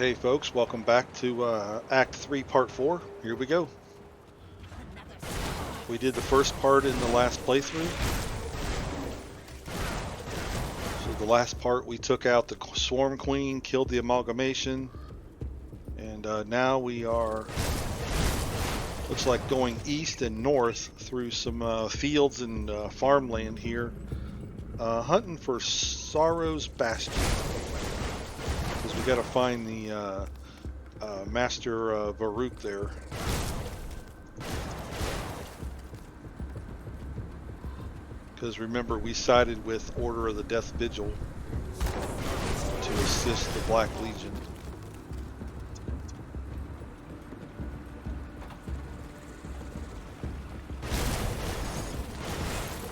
Hey folks, welcome back to Act 3, Part 4. Here we go. We did the first part in the last playthrough. So the last part we took out the Swarm Queen, killed the Amalgamation, and now we are, looks like going east and north through some fields and farmland here, hunting for Sorrow's Bastion. Because we got to find the Master Varuk there. Because remember, we sided with Order of the Death Vigil to assist the Black Legion.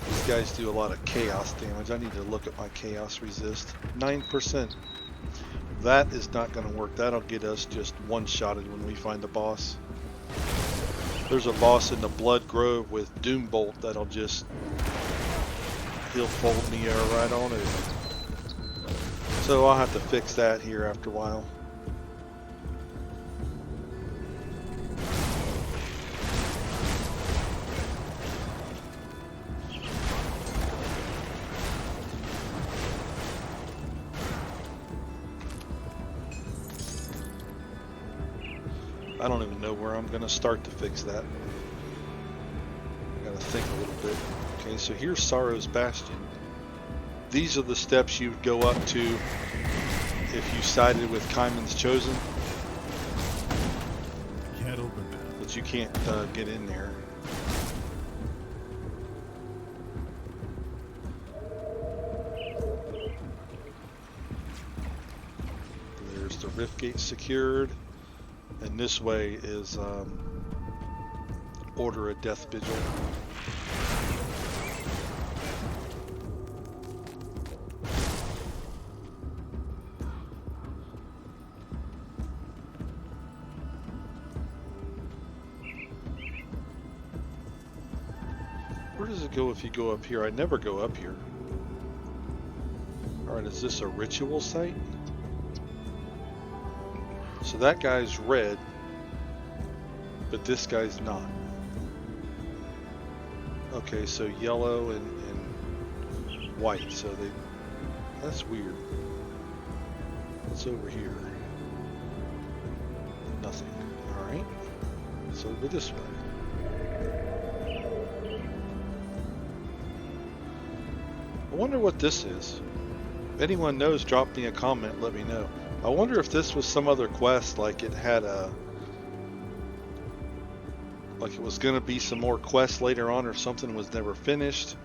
These guys do a lot of chaos damage. I need to look at my chaos resist. 9%. That is not going to work. That'll get us just one-shotted when we find the boss. There's a boss in the Blood Grove with Doombolt that'll just... he'll fold me right on it. So I'll have to fix that here after a while. I don't even know where I'm going to start to fix that. I got to think a little bit. Okay, so here's Sorrow's Bastion. These are the steps you would go up to if you sided with Kaiman's Chosen. Can't open that. But you can't get in there. There's the Rift Gate secured. And this way is Order of Death Vigil. Where does it go if you go up here? I never go up here. Alright, is this a ritual site? So that guy's red, but this guy's not. Okay, so yellow and white, so that's weird. What's over here? Nothing. Alright, so over this way. I wonder what this is. If anyone knows, drop me a comment, let me know. I wonder if this was some other quest, like it had a... like it was going to be some more quests later on or something was never finished.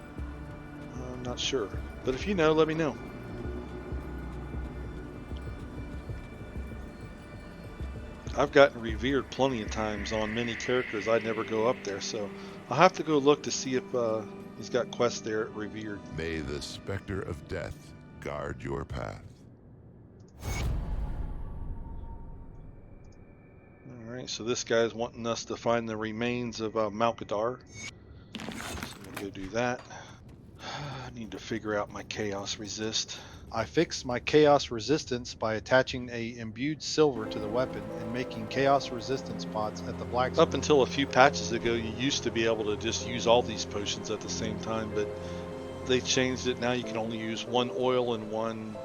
I'm not sure. But if you know, let me know. I've gotten revered plenty of times on many characters. I'd never go up there, so I'll have to go look to see if he's got quests there at revered. May the specter of death guard your path. Alright, so this guy's wanting us to find the remains of Malkadar. So I'm going to go do that. I need to figure out my chaos resist. I fixed my chaos resistance by attaching a imbued silver to the weapon and making chaos resistance pots at the blacksmith. Up until a few patches ago, you used to be able to just use all these potions at the same time, but they changed it. Now you can only use one oil and one,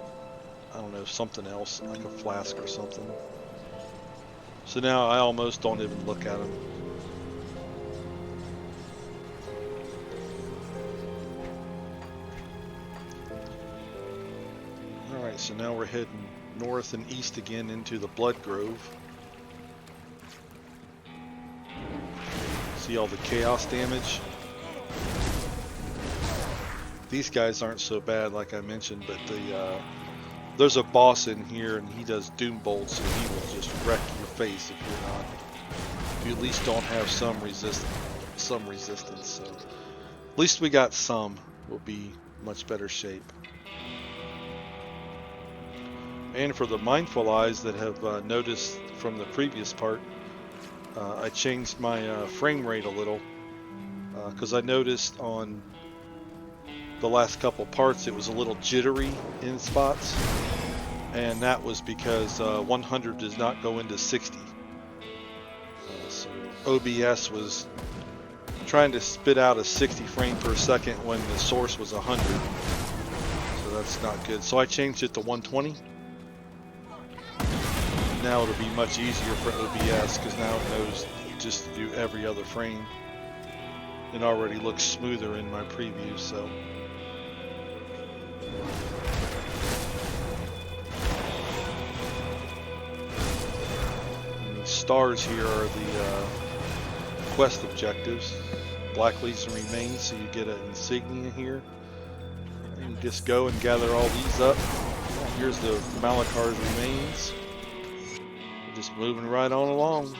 I don't know, something else, like a flask or something. So now I almost don't even look at them. Alright, so now we're heading north and east again into the Blood Grove. See all the chaos damage? These guys aren't so bad like I mentioned, but there's a boss in here and he does doom bolts and he will just wreck your face if you at least don't have some resistance. So at least we got some. We'll be much better shape. And for the mindful eyes that have noticed from the previous part, I changed my frame rate a little because I noticed on the last couple parts it was a little jittery in spots. and that was because 100 does not go into 60. So OBS was trying to spit out a 60 frame per second when the source was 100. So that's not good. So I changed it to 120. Now it'll be much easier for OBS because now it knows just to do every other frame. It already looks smoother in my preview, so. And the stars here are the quest objectives. Black Leaves and Remains, so you get an insignia here. And you just go and gather all these up. Here's the Malakar's Remains. We're just moving right on along,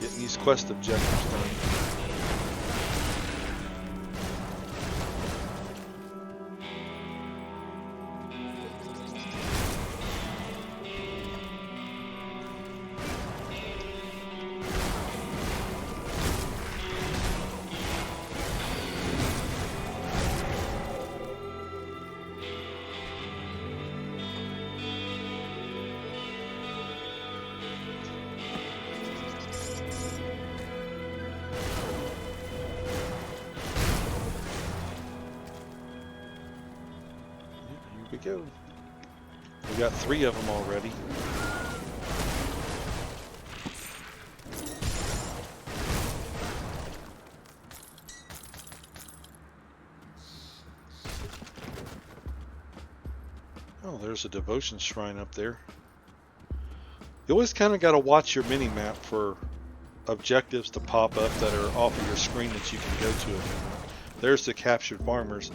getting these quest objectives done. We go. We got 3 of them already. Oh, there's a devotion shrine up there. You always kind of got to watch your mini-map for objectives to pop up that are off of your screen that you can go to. There's the captured farmers.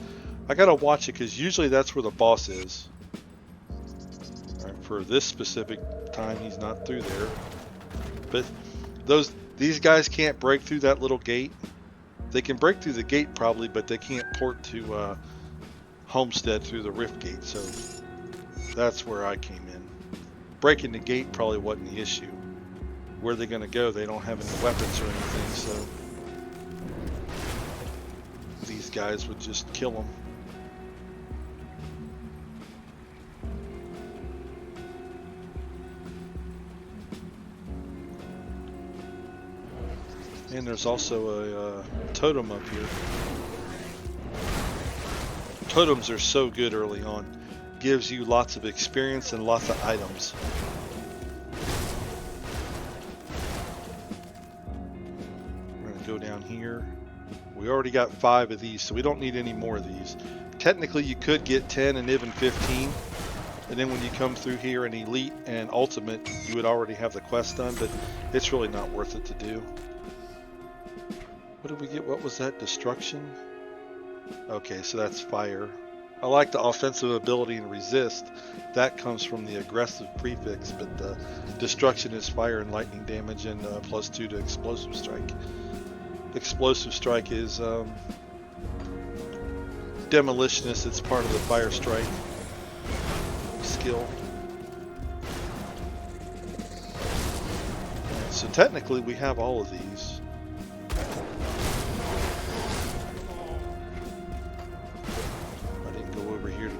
I gotta watch it because usually that's where the boss is. Alright, for this specific time he's not through there. But these guys can't break through that little gate. They can break through the gate probably, but they can't port to Homestead through the Rift Gate, so that's where I came in. Breaking the gate probably wasn't the issue. Where are they gonna go? They don't have any weapons or anything, so these guys would just kill them. And there's also a totem up here. Totems are so good early on. Gives you lots of experience and lots of items. We're gonna go down here. We already got 5 of these, so we don't need any more of these. Technically you could get 10 and even 15. And then when you come through here in Elite and Ultimate, you would already have the quest done, but it's really not worth it to do. What did we get? What was that? Destruction? Okay, so that's fire. I like the offensive ability and resist. That comes from the aggressive prefix, but the destruction is fire and lightning damage and +2 to explosive strike. Explosive strike is demolitionist. It's part of the fire strike skill. So technically we have all of these.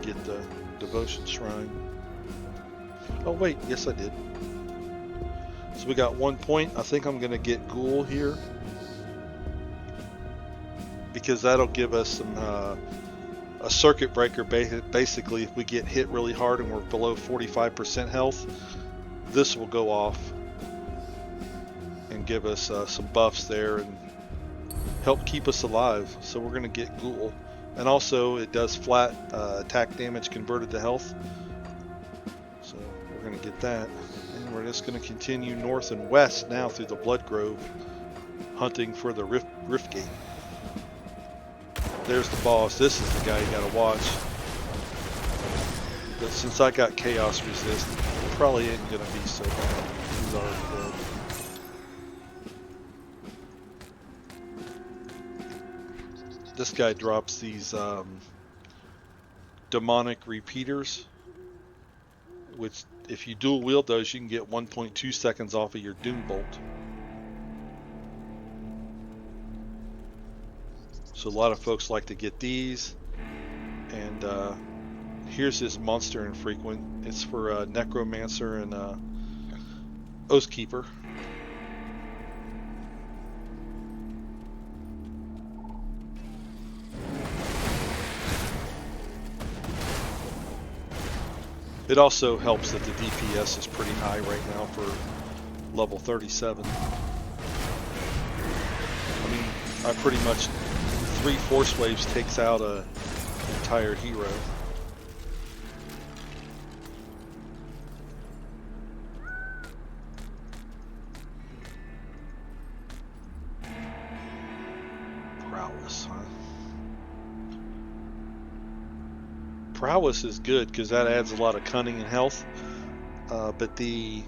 Get the devotion shrine. Oh wait, yes I did. So we got 1 point. I think I'm gonna get Ghoul here because that'll give us some a circuit breaker. Basically, if we get hit really hard and we're below 45% health, this will go off and give us some buffs there and help keep us alive. So we're gonna get Ghoul. And also it does flat attack damage converted to health. So we're going to get that. And we're just going to continue north and west now through the Blood Grove, hunting for the Rift Gate. There's the boss. This is the guy you got to watch. But since I got Chaos Resist, it probably ain't going to be so bad. He's already dead. This guy drops these demonic repeaters, which if you dual wield those, you can get 1.2 seconds off of your Doom Bolt. So a lot of folks like to get these, and Here's his monster infrequent. It's for Necromancer and Oathkeeper. It also helps that the DPS is pretty high right now for level 37. I mean, I pretty much 3 force waves takes out an entire hero. Prowess, huh? Prowess is good because that adds a lot of cunning and health, but the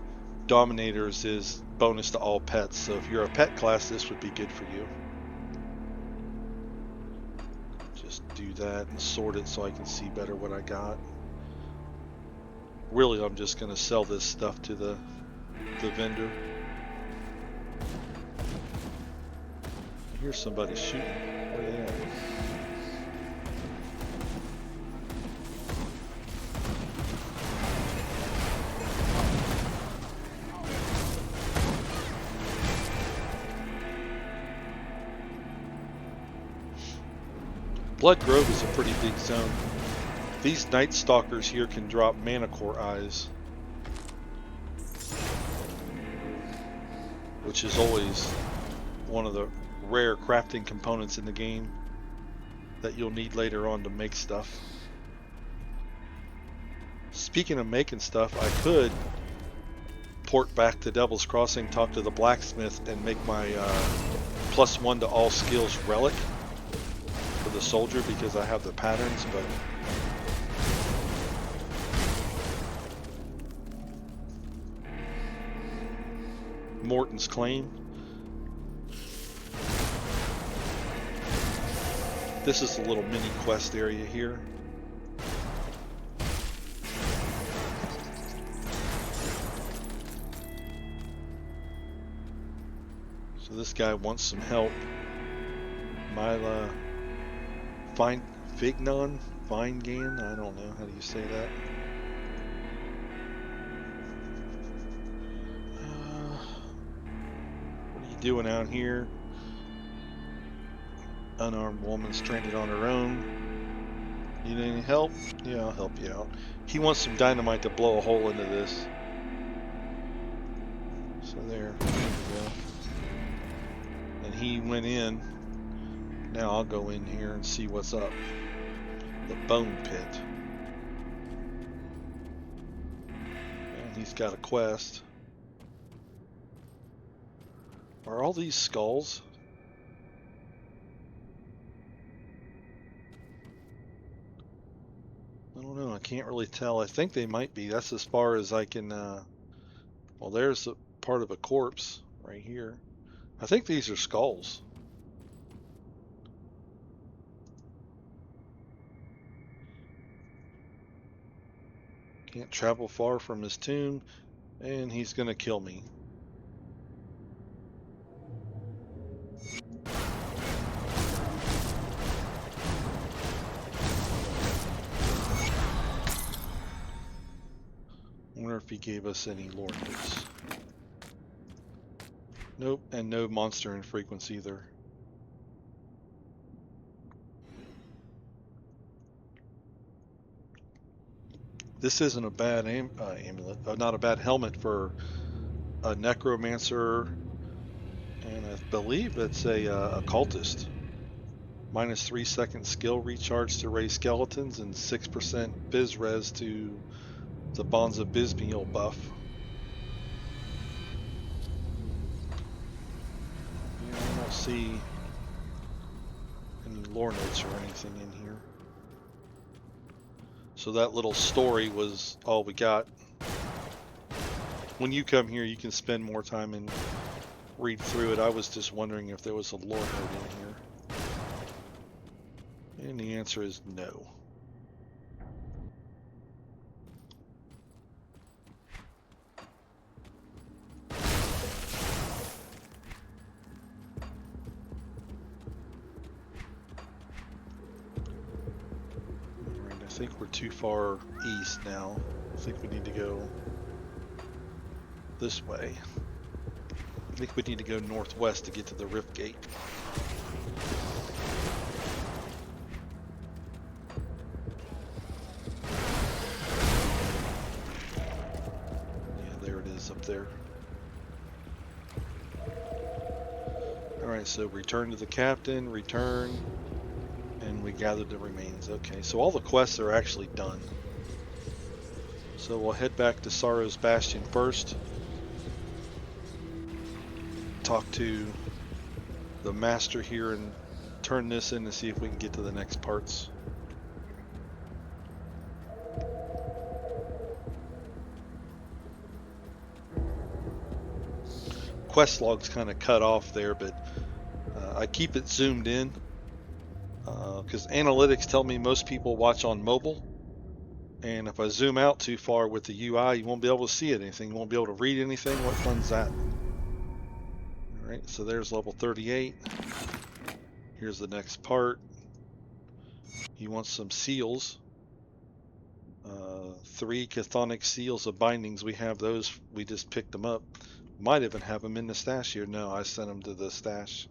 Dominators is bonus to all pets, so if you're a pet class, this would be good for you. Just do that and sort it so I can see better what I got. Really, I'm just going to sell this stuff to the vendor. I hear somebody shooting. Where are they at? Blood Grove is a pretty big zone. These Night Stalkers here can drop Mana Core Eyes, which is always one of the rare crafting components in the game that you'll need later on to make stuff. Speaking of making stuff, I could port back to Devil's Crossing, talk to the blacksmith, and make my +1 to all skills relic for the soldier because I have the patterns, but Morton's Claim. This is a little mini quest area here. So this guy wants some help. Myla Fignon? Feingan? I don't know. How do you say that? What are you doing out here? Unarmed woman stranded on her own. Need any help? Yeah, I'll help you out. He wants some dynamite to blow a hole into this. So there we go. And he went in. Now I'll go in here and see what's up. The Bone Pit. And he's got a quest. Are all these skulls? I don't know. I can't really tell. I think they might be. That's as far as I can. Well, there's a part of a corpse right here. I think these are skulls. Can't travel far from his tomb, and he's gonna kill me. I wonder if he gave us any lore notes. Nope, and no monster infrequence either. This isn't a bad amulet, not a bad helmet for a necromancer, and I believe it's a cultist. -3 second skill recharge to raise skeletons and 6% biz res to the Bonds of Bismiel buff. Yeah, I don't see any lore notes or anything in here. So that little story was all we got. When you come here, you can spend more time and read through it. I was just wondering if there was a lore note in here. And the answer is no. think we're too far east now. I think we need to go this way. I think we need to go northwest to get to the Rift Gate. Yeah, there it is up there. Alright, so return to the captain, return, and we gathered the remains. Okay, so all the quests are actually done. So we'll head back to Sorrow's Bastion first. Talk to the master here and turn this in to see if we can get to the next parts. Quest log's kind of cut off there, but I keep it zoomed in because analytics tell me most people watch on mobile, and if I zoom out too far with the UI, you won't be able to see anything. You won't be able to read anything. What fun's that? Alright, so there's level 38. Here's the next part. He wants some seals. 3 chthonic seals of bindings. We have those. We just picked them up. Might even have them in the stash here. No, I sent them to the stash.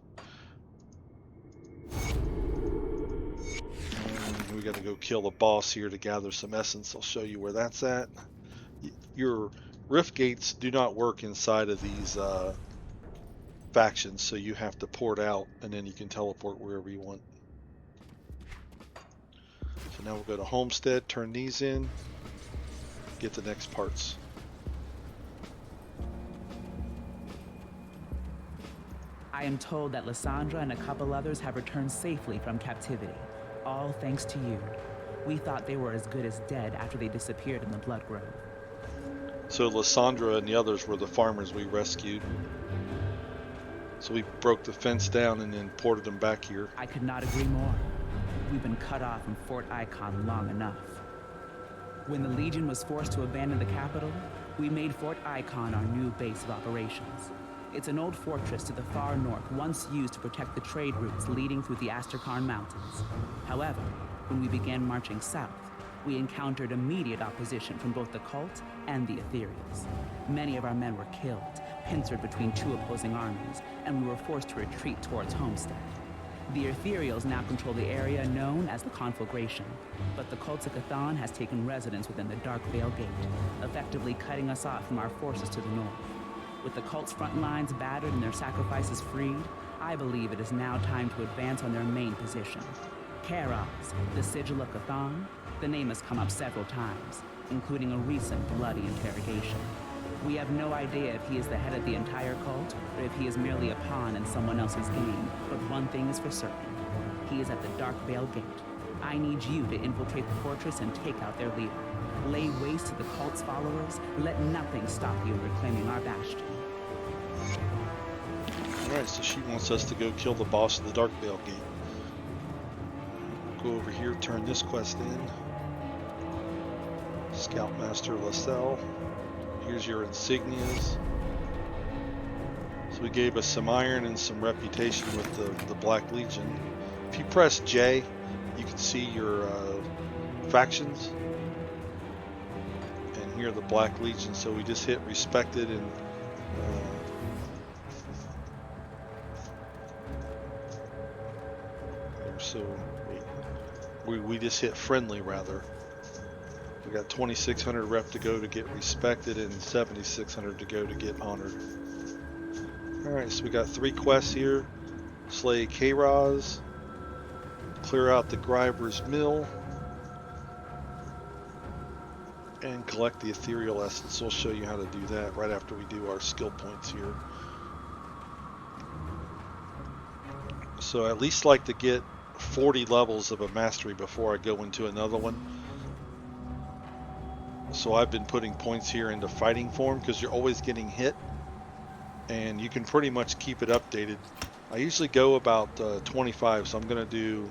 And we got to go kill the boss here to gather some essence. I'll show you where that's at. Your rift gates do not work inside of these factions, so you have to port out and then you can teleport wherever you want. So now we'll go to Homestead, turn these in, get the next parts. I am told that Lysandra and a couple others have returned safely from captivity, all thanks to you. We thought they were as good as dead after they disappeared in the Blood Grove. So Lysandra and the others were the farmers we rescued. So we broke the fence down and then ported them back here. I could not agree more. We've been cut off from Fort Icon long enough. When the Legion was forced to abandon the capital, we made Fort Icon our new base of operations. It's an old fortress to the far north, once used to protect the trade routes leading through the Asterkarn Mountains. However, when we began marching south, we encountered immediate opposition from both the cult and the Ethereals. Many of our men were killed, pincered between 2 opposing armies, and we were forced to retreat towards Homestead. The Ethereals now control the area known as the Conflagration, but the cult of Chthon has taken residence within the Dark Veil Gate, effectively cutting us off from our forces to the north. With the cult's front lines battered and their sacrifices freed, I believe it is now time to advance on their main position. Karaz, the Sigil of Chthon, the name has come up several times, including a recent bloody interrogation. We have no idea if he is the head of the entire cult, or if he is merely a pawn in someone else's game, but one thing is for certain. He is at the Dark Veil Gate. I need you to infiltrate the fortress and take out their leader. Lay waste to the cult's followers. Let nothing stop you reclaiming our bastion. Alright, so she wants us to go kill the boss of the Dark Veil Gate. Go over here, turn this quest in. Scoutmaster Lascelles. Here's your insignias. So we gave us some iron and some reputation with the Black Legion. If you press J, you can see your factions. And here are the Black Legion. So we just hit respected and so we just hit friendly rather. We got 2,600 rep to go to get respected and 7,600 to go to get honored. Alright, so we got 3 quests here. Slay Karaz, clear out the Griver's Mill, and collect the Ethereal Essence. We'll show you how to do that right after we do our skill points here. So I at least like to get 40 levels of a mastery before I go into another one. So I've been putting points here into fighting form because you're always getting hit and you can pretty much keep it updated. I usually go about 25, so I'm going to do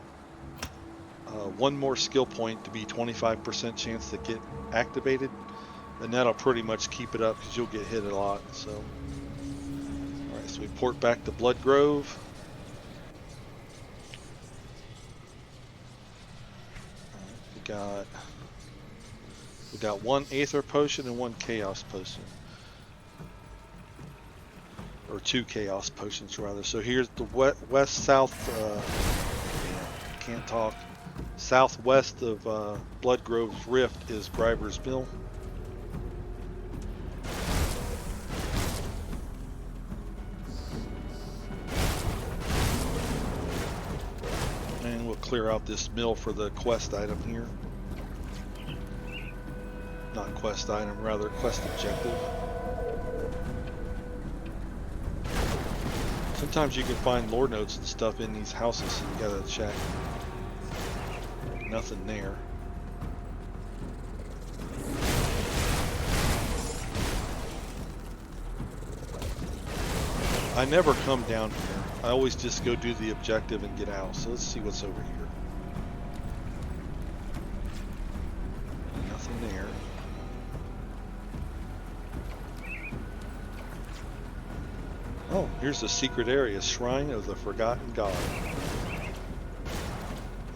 1 more skill point to be 25% chance to get activated, and that'll pretty much keep it up because you'll get hit a lot. So alright, so we port back to Blood Grove. we got one Aether Potion and one Chaos Potion. Or two Chaos Potions, rather. So here's the west-south, can't talk. Southwest of Bloodgrove's Rift is Griver's Mill. And we'll clear out this mill for the quest item here. Not quest item, rather quest objective. Sometimes you can find lore notes and stuff in these houses, so you gotta check. Nothing there. I never come down here. I always just go do the objective and get out. So let's see what's over here. Nothing there. Oh, here's the secret area, Shrine of the Forgotten God.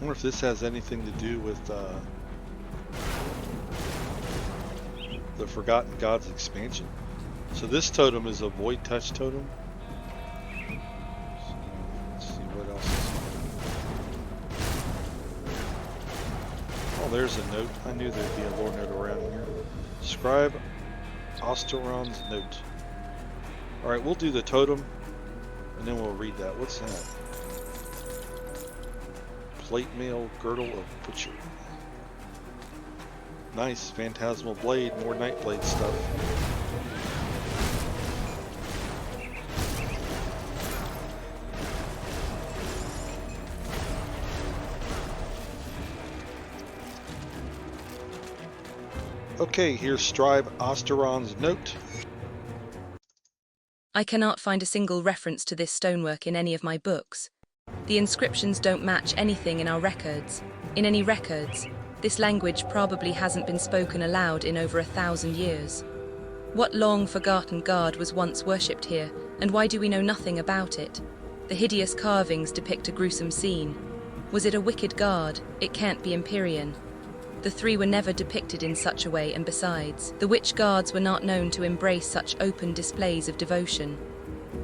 I wonder if this has anything to do with the Forgotten Gods expansion. So this totem is a Void Touch totem. Let's see what else is here. Oh, there's a note. I knew there'd be a lore note around here. Scribe Osteron's note. Alright, we'll do the totem, and then we'll read that. What's that? Plate mail girdle of butcher. Nice, phantasmal blade, more Nightblade stuff. Okay, here's Scribe Osteron's note. I cannot find a single reference to this stonework in any of my books. The inscriptions don't match anything in our records. In any records, this language probably hasn't been spoken aloud in over 1,000 years. What long-forgotten god was once worshipped here, and why do we know nothing about it? The hideous carvings depict a gruesome scene. Was it a wicked god? It can't be Empyrean. The three were never depicted in such a way, and besides, the witch guards were not known to embrace such open displays of devotion.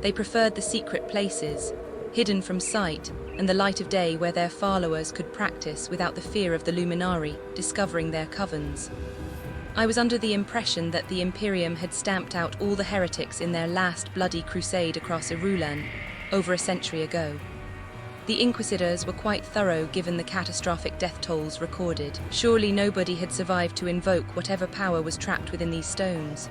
They preferred the secret places, hidden from sight, and the light of day where their followers could practice without the fear of the Luminari discovering their covens. I was under the impression that the Imperium had stamped out all the heretics in their last bloody crusade across Irulan over a century ago. The Inquisitors were quite thorough given the catastrophic death tolls recorded. Surely nobody had survived to invoke whatever power was trapped within these stones.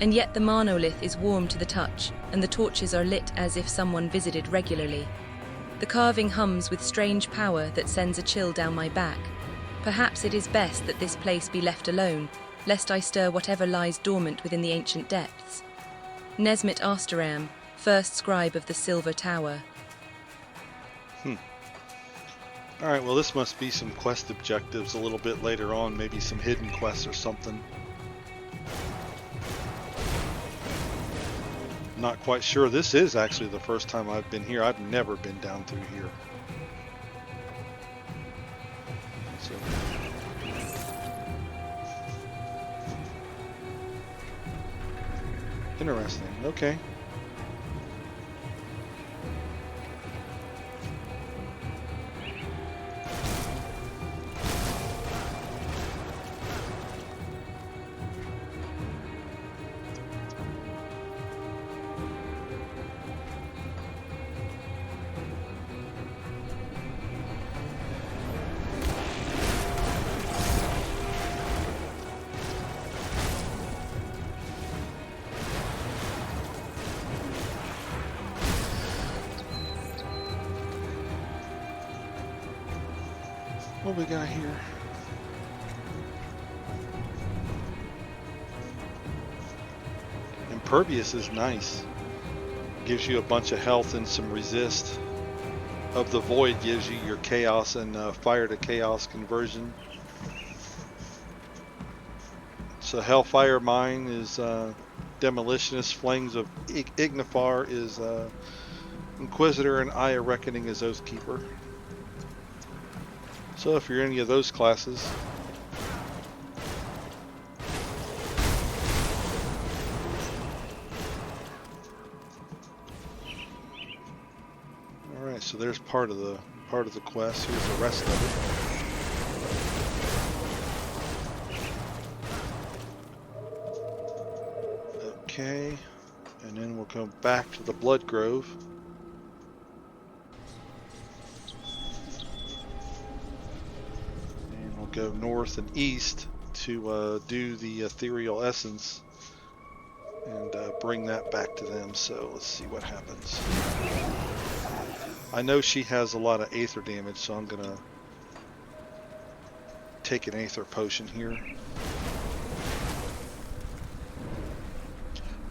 And yet the monolith is warm to the touch, and the torches are lit as if someone visited regularly. The carving hums with strange power that sends a chill down my back. Perhaps it is best that this place be left alone, lest I stir whatever lies dormant within the ancient depths. Nesmit Osteram, first scribe of the Silver Tower. Alright, well this must be some quest objectives a little bit later on, maybe some hidden quests or something. Not quite sure. This is actually the first time I've been here. I've never been down through here. So. Interesting. Okay. What we got here? Impervious is nice. Gives you a bunch of health and some resist. Of the Void gives you your chaos and fire to chaos conversion. So Hellfire Mine is Demolitionist. Flames of Ignifar is Inquisitor, and Eye of Reckoning is Oathkeeper. So if you're any of those classes, so there's part of the quest. Here's the rest of it. Okay, and then we'll go back to the Blood Grove. And we'll go north and east to do the ethereal essence and bring that back to them. So let's see what happens. I know she has a lot of aether damage, so I'm gonna take an aether potion here.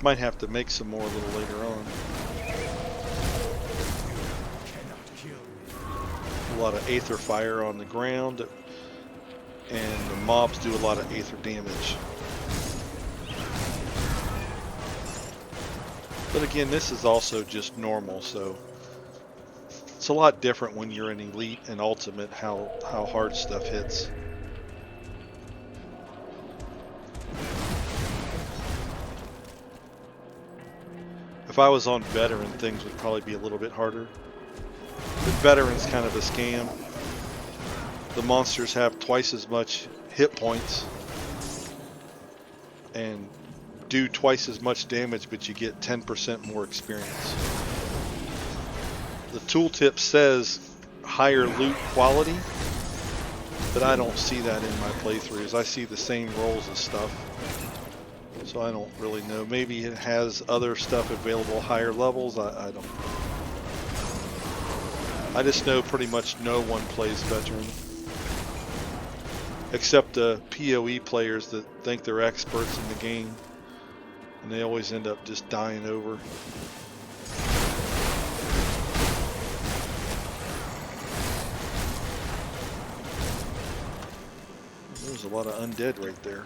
Might have to make some more a little later on. A lot of aether fire on the ground, and the mobs do a lot of aether damage. But again, this is also just normal, so it's a lot different when you're an elite and ultimate how hard stuff hits. If I was on veteran, things would probably be a little bit harder. But veteran's kind of a scam. The monsters have twice as much hit points and do twice as much damage, but you get 10% more experience. The tooltip says higher loot quality, but I don't see that in my playthroughs. I see the same rolls of stuff, so I don't really know. Maybe it has other stuff available higher levels. I don't know. I just know pretty much no one plays veteran, except the PoE players that think they're experts in the game, and they always end up just dying over. There's a lot of undead right there.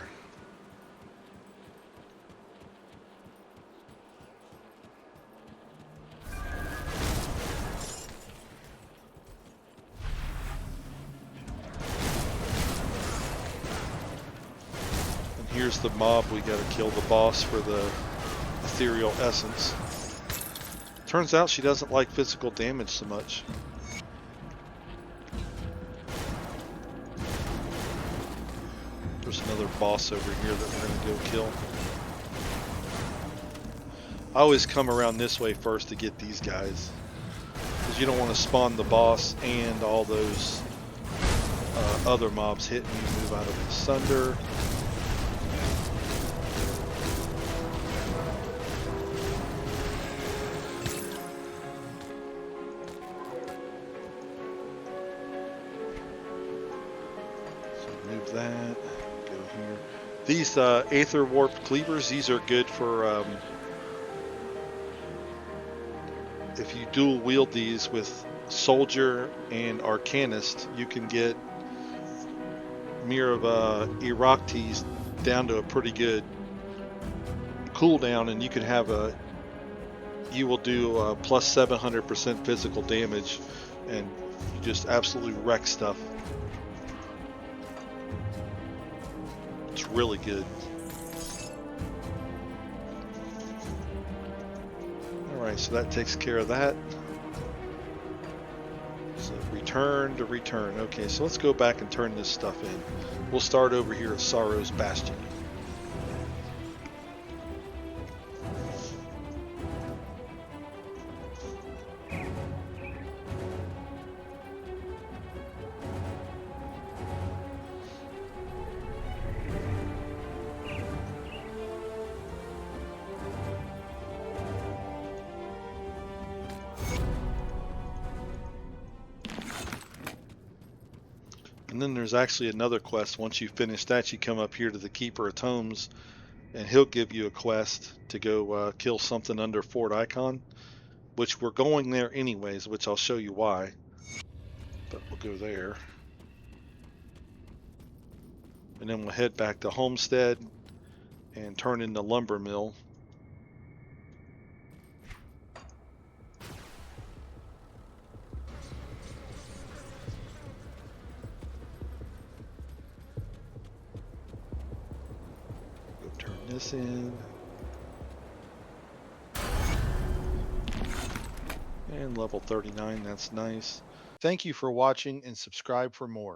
And here's the mob. We gotta kill the boss for the ethereal essence. Turns out she doesn't like physical damage so much. There's another boss over here that we're going to go kill. I always come around this way first to get these guys, because you don't want to spawn the boss and all those other mobs hitting you. Move out of the sunder. So move that. Here. These Aether Warp Cleavers, these are good for if you dual wield these with Soldier and Arcanist, you can get Mirror of Erectes down to a pretty good cooldown, and you can have you will do plus 700% physical damage, and you just absolutely wreck stuff. It's really good. Alright, so that takes care of that. So return to return. Okay, so let's go back and turn this stuff in. We'll start over here at Sorrow's Bastion. And then there's actually another quest. Once you finish that, you come up here to the Keeper of Tomes, and he'll give you a quest to go kill something under Fort Icon, which we're going there anyways, which I'll show you why. But we'll go there. And then we'll head back to Homestead and turn in the lumber mill. This in, And level 39, that's nice. Thank you for watching and subscribe for more.